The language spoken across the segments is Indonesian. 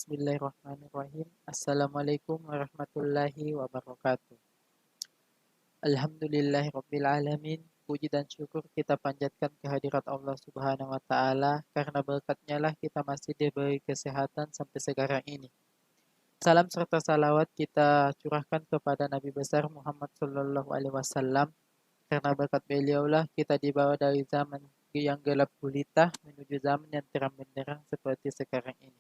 Bismillahirrahmanirrahim. Assalamualaikum warahmatullahi wabarakatuh. Alhamdulillahirabbil alamin. Puji dan syukur kita panjatkan kehadirat Allah Subhanahu wa taala karena berkatnya lah kita masih diberi kesehatan sampai sekarang ini. Salam serta salawat kita curahkan kepada Nabi besar Muhammad sallallahu alaihi wasallam karena berkat beliaulah kita dibawa dari zaman yang gelap gulita menuju zaman yang terang benderang seperti sekarang ini.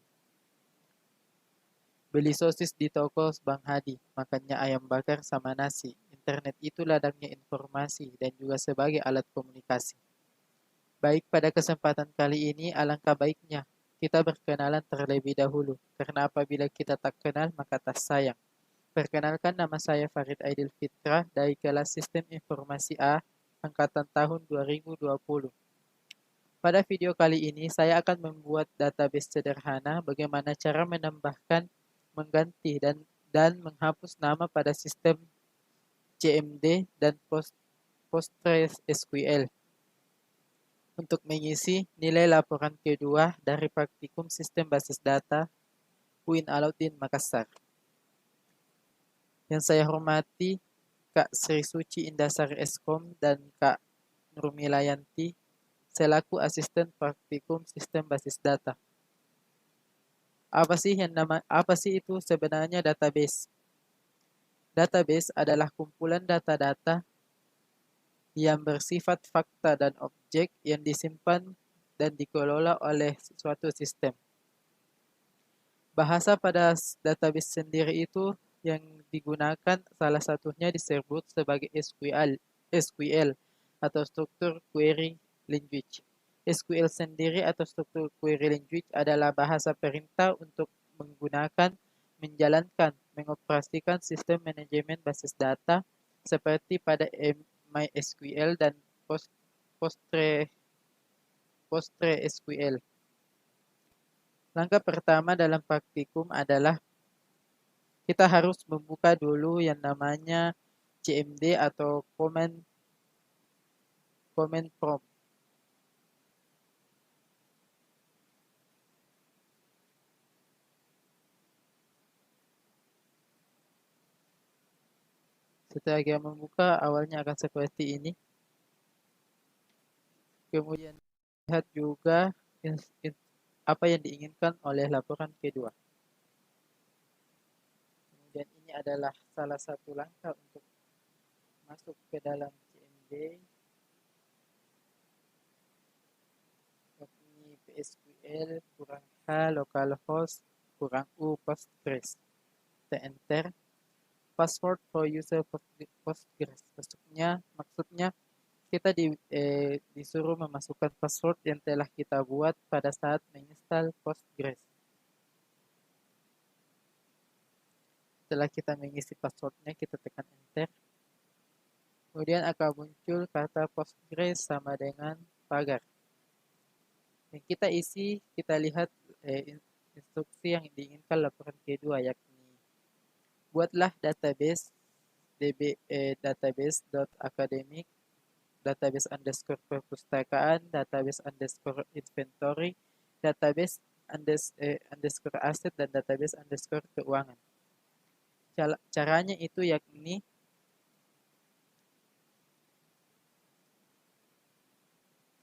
Beli sosis di toko Bang Hadi, makannya ayam bakar sama nasi. Internet itu ladangnya informasi dan juga sebagai alat komunikasi. Baik, pada kesempatan kali ini alangkah baiknya kita berkenalan terlebih dahulu. Karena apabila kita tak kenal maka tak sayang. Perkenalkan, nama saya Farid Aidil Fitrah dari kelas Sistem Informasi A angkatan tahun 2020. Pada video kali ini saya akan membuat database sederhana bagaimana cara menambahkan, mengganti dan menghapus nama pada sistem CMD dan PostgreSQL untuk mengisi nilai laporan kedua dari praktikum sistem basis data UIN Alauddin Makassar. Yang saya hormati Kak Sri Suci Indasari Eskom dan Kak Nurmilayanti selaku asisten praktikum sistem basis data. Apa sih itu sebenarnya database? Database adalah kumpulan data-data yang bersifat fakta dan objek yang disimpan dan dikelola oleh suatu sistem. Bahasa pada database sendiri itu yang digunakan salah satunya disebut sebagai SQL atau struktur query language. SQL sendiri atau struktur query language adalah bahasa perintah untuk menggunakan, menjalankan, mengoperasikan sistem manajemen basis data seperti pada MySQL dan PostgreSQL. Langkah pertama dalam praktikum adalah kita harus membuka dulu yang namanya CMD atau command prompt. Setelah kita membuka, awalnya akan seperti ini. Kemudian lihat juga apa yang diinginkan oleh laporan kedua. Kemudian ini adalah salah satu langkah untuk masuk ke dalam CMD. Ini PSQL kurang H localhost kurang U Postgres. Kita enter. Password for user Postgres. Maksudnya kita disuruh memasukkan password yang telah kita buat pada saat menginstal Postgres. Setelah kita mengisi passwordnya, kita tekan enter. Kemudian akan muncul kata Postgres sama dengan pagar. Yang kita isi, kita lihat instruksi yang diinginkan laporan kedua, yakni buatlah database database.academic, database underscore perpustakaan, database underscore inventory, database underscore aset, dan database underscore keuangan. Caranya itu yakni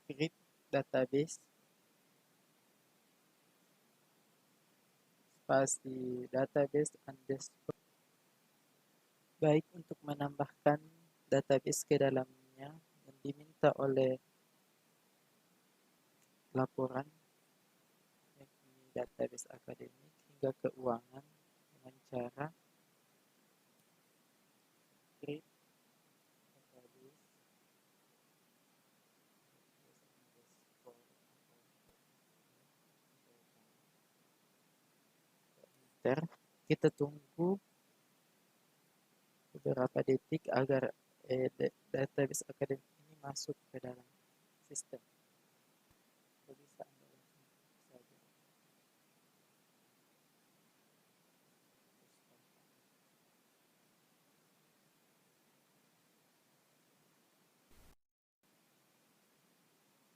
create database spasi database underscore. Baik, untuk menambahkan database ke dalamnya yang diminta oleh laporan, yakni database akademik hingga keuangan, dengan cara create database enter. Kita tunggu beberapa detik agar database akademik ini masuk ke dalam sistem. Bisa Anda langsung saja.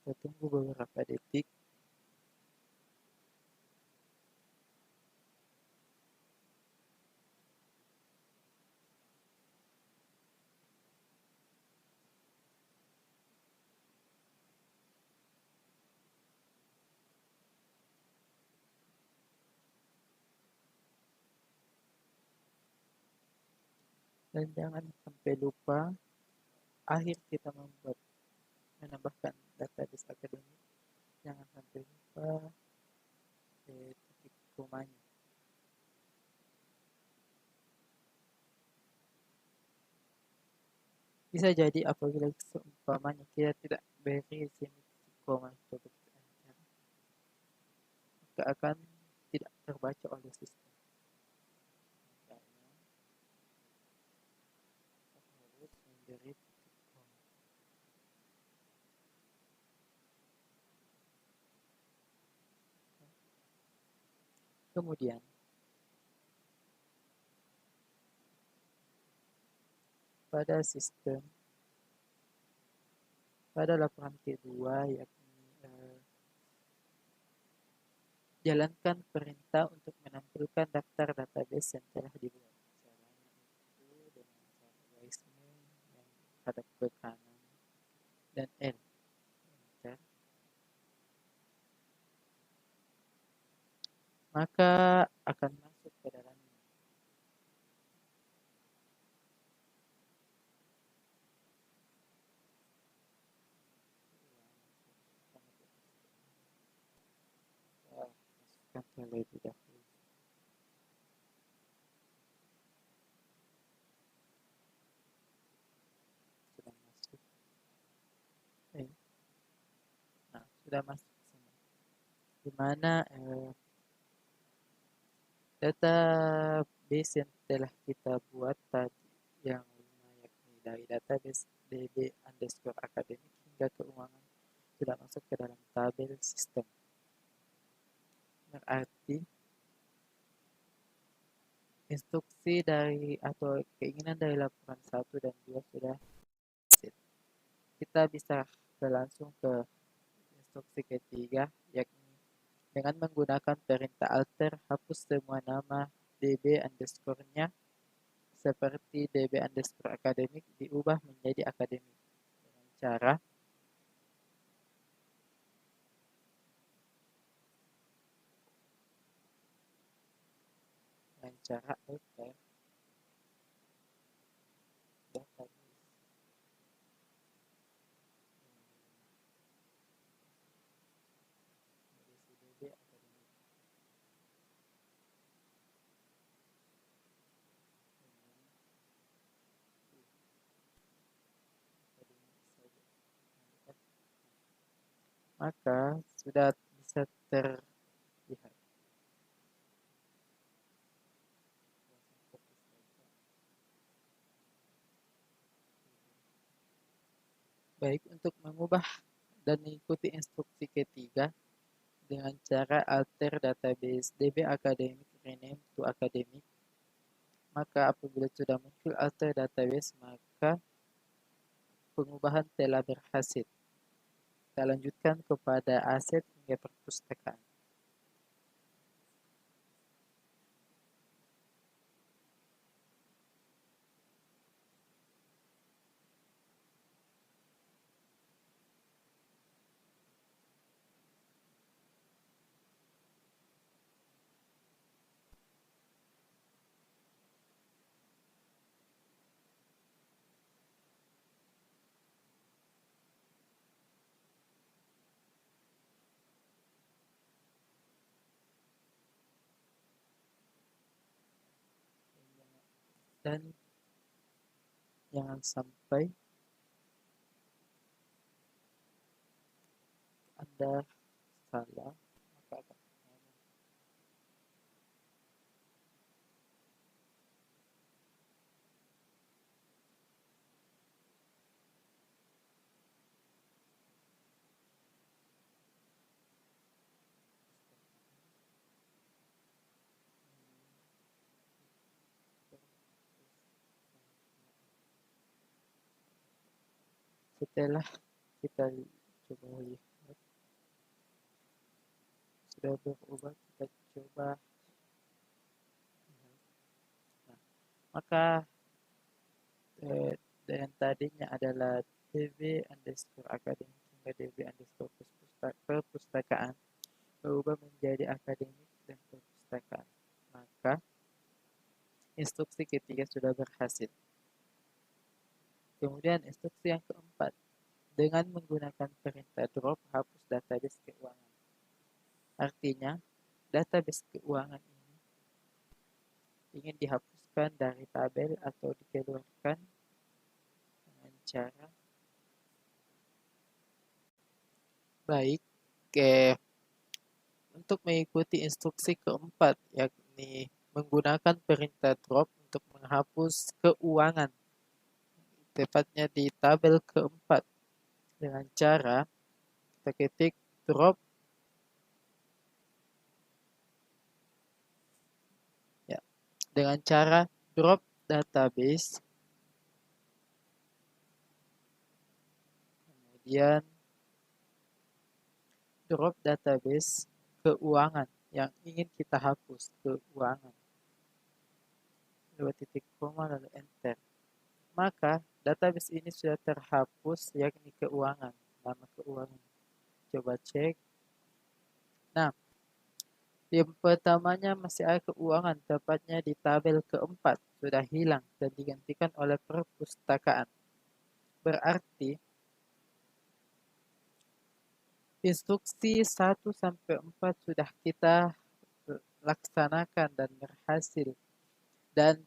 Kita tunggu beberapa detik. Dan jangan sampai lupa akhir kita menambahkan database akademik, jangan sampai lupa titik komanya. Bisa jadi apabila seumpamanya kita tidak beri sini titik koma coba kita enter, maka akan tidak terbaca oleh sistem. Makanya harus memberi titik koma. Kemudian pada laporan kedua, yakni jalankan perintah untuk menampilkan daftar database yang telah dibuat. Caranya itu dengan cara garis yang hadap ke kanan dan L. Enter. Maka akan masuk ke dalamnya. Masukkan terlebih dahulu. Sudah masuk. Nah, sudah masuk semua. Di mana database yang telah kita buat tadi yang 5, yakni dari database db_akademik hingga keuangan sudah masuk ke dalam tabel sistem. Berarti instruksi dari atau keinginan dari laporan 1 dan 2 sudah set. Kita bisa langsung ke instruksi ketiga, yakni dengan menggunakan perintah alter hapus semua nama db underscore-nya seperti db underscore akademik diubah menjadi akademik dengan cara alter database db akademik. Maka sudah bisa terlihat. Baik, untuk mengubah dan mengikuti instruksi ketiga dengan cara alter database db akademik rename to akademik, maka apabila sudah muncul alter database, maka pengubahan telah berhasil. Kita lanjutkan kepada aset hingga perpustakaan. Dan jangan sampai Anda salah, maka akan setelah kita coba lihat sudah berubah, kita coba lihat. Nah, maka yang tadinya adalah db underscore akademik hingga db underscore perpustakaan berubah menjadi akademik dan perpustakaan. Maka instruksi ketiga sudah berhasil. Kemudian instruksi yang keempat, dengan menggunakan perintah drop hapus database keuangan. Artinya, database keuangan ini ingin dihapuskan dari tabel atau dikeluarkan dengan cara baik. Untuk mengikuti instruksi keempat, yakni menggunakan perintah drop untuk menghapus keuangan, tepatnya di tabel keempat, dengan cara kita ketik drop ya, dengan cara drop database, kemudian drop database keuangan yang ingin kita hapus, keuangan, dua titik koma lalu enter. Maka database ini sudah terhapus, yakni keuangan, nama keuangan. Coba cek. Nah, yang pertamanya masih ada keuangan, tepatnya di tabel keempat, sudah hilang dan digantikan oleh perpustakaan. Berarti instruksi 1-4 sudah kita laksanakan dan berhasil. Dan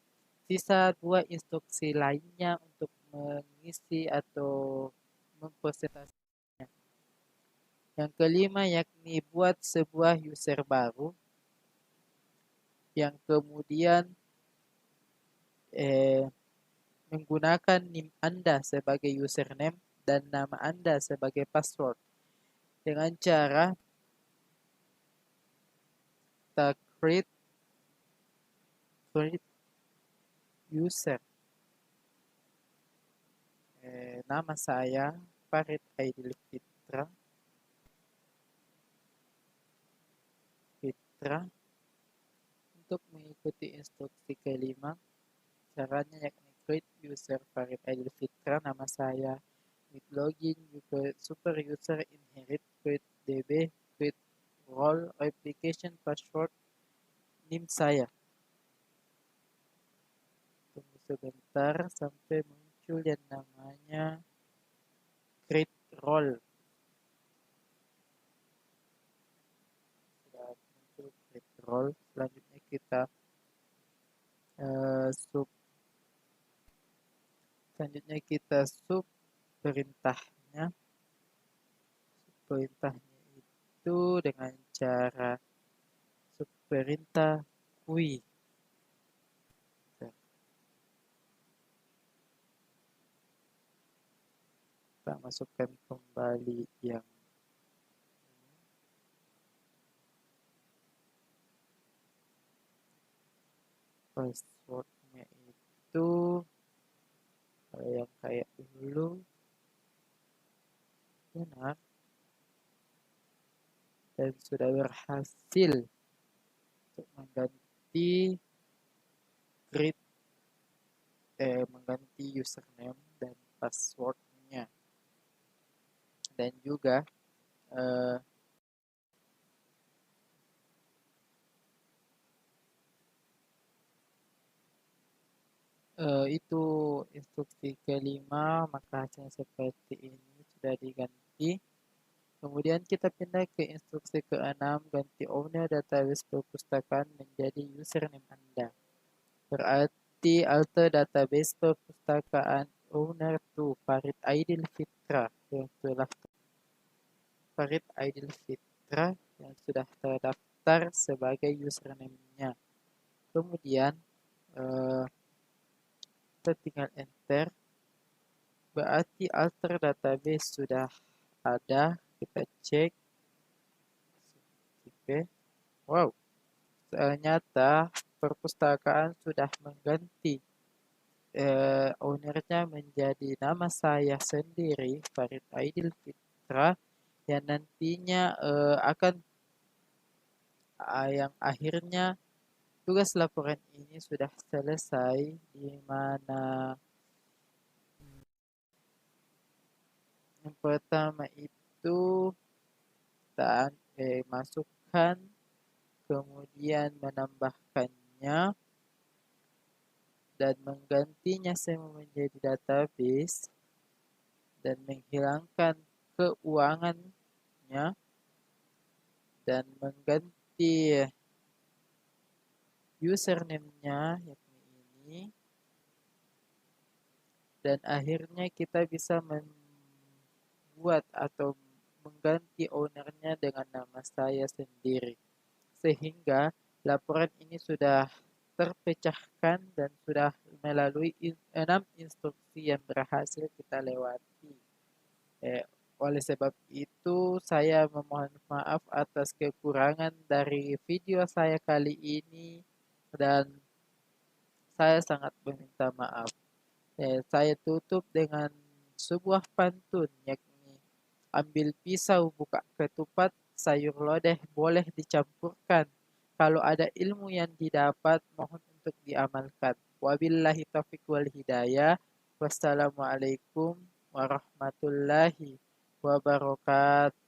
sisa 2 instruksi lainnya untuk mengisi atau mempresentasikannya. Yang kelima yakni buat sebuah user baru yang kemudian menggunakan NIM Anda sebagai username dan nama Anda sebagai password dengan cara kita create user. Nama saya Farid Aidil Fitra. Untuk mengikuti instruksi kelima, caranya yakni create user Farid Aidil Fitra, nama saya, with login, juga super user, inherit, create db, create role, application, password, NIM saya. Tunggu sebentar sampai muncul yang namanya create role. Sudah muncul create role. Selanjutnya kita sub perintahnya. Perintahnya itu dengan cara sub perintah kui. Kita masukkan kembali yang passwordnya itu yang kayak dulu, benar, dan sudah berhasil untuk mengganti mengganti username dan passwordnya, dan juga itu instruksi kelima, maka hasilnya seperti ini sudah diganti. Kemudian kita pindah ke instruksi keenam, ganti owner database perpustakaan menjadi username Anda. Berarti alter database perpustakaan owner to Farid Aidil Fitra yang telah Farid Aidil Fitra yang sudah terdaftar sebagai username-nya. Kemudian kita tinggal enter. Berarti alter database sudah ada. Kita cek. Wow, ternyata perpustakaan sudah mengganti ownernya menjadi nama saya sendiri, Farid Aidil Fitra, yang nantinya akan yang akhirnya tugas laporan ini sudah selesai, di mana yang pertama itu kita masukkan, kemudian menambahkannya, dan menggantinya semua menjadi database dan menghilangkan keuangannya dan mengganti username-nya yakni ini, dan akhirnya kita bisa membuat atau mengganti ownernya dengan nama saya sendiri, sehingga laporan ini sudah terpecahkan dan sudah melalui 6 instruksi yang berhasil kita lewati. Eh, oleh sebab itu, saya memohon maaf atas kekurangan dari video saya kali ini dan saya sangat meminta maaf. Saya tutup dengan sebuah pantun, yakni ambil pisau buka ketupat, sayur lodeh boleh dicampurkan. Kalau ada ilmu yang didapat, mohon untuk diamalkan. Wabillahi taufiq wal hidayah. Wassalamualaikum warahmatullahi wabarakatuh.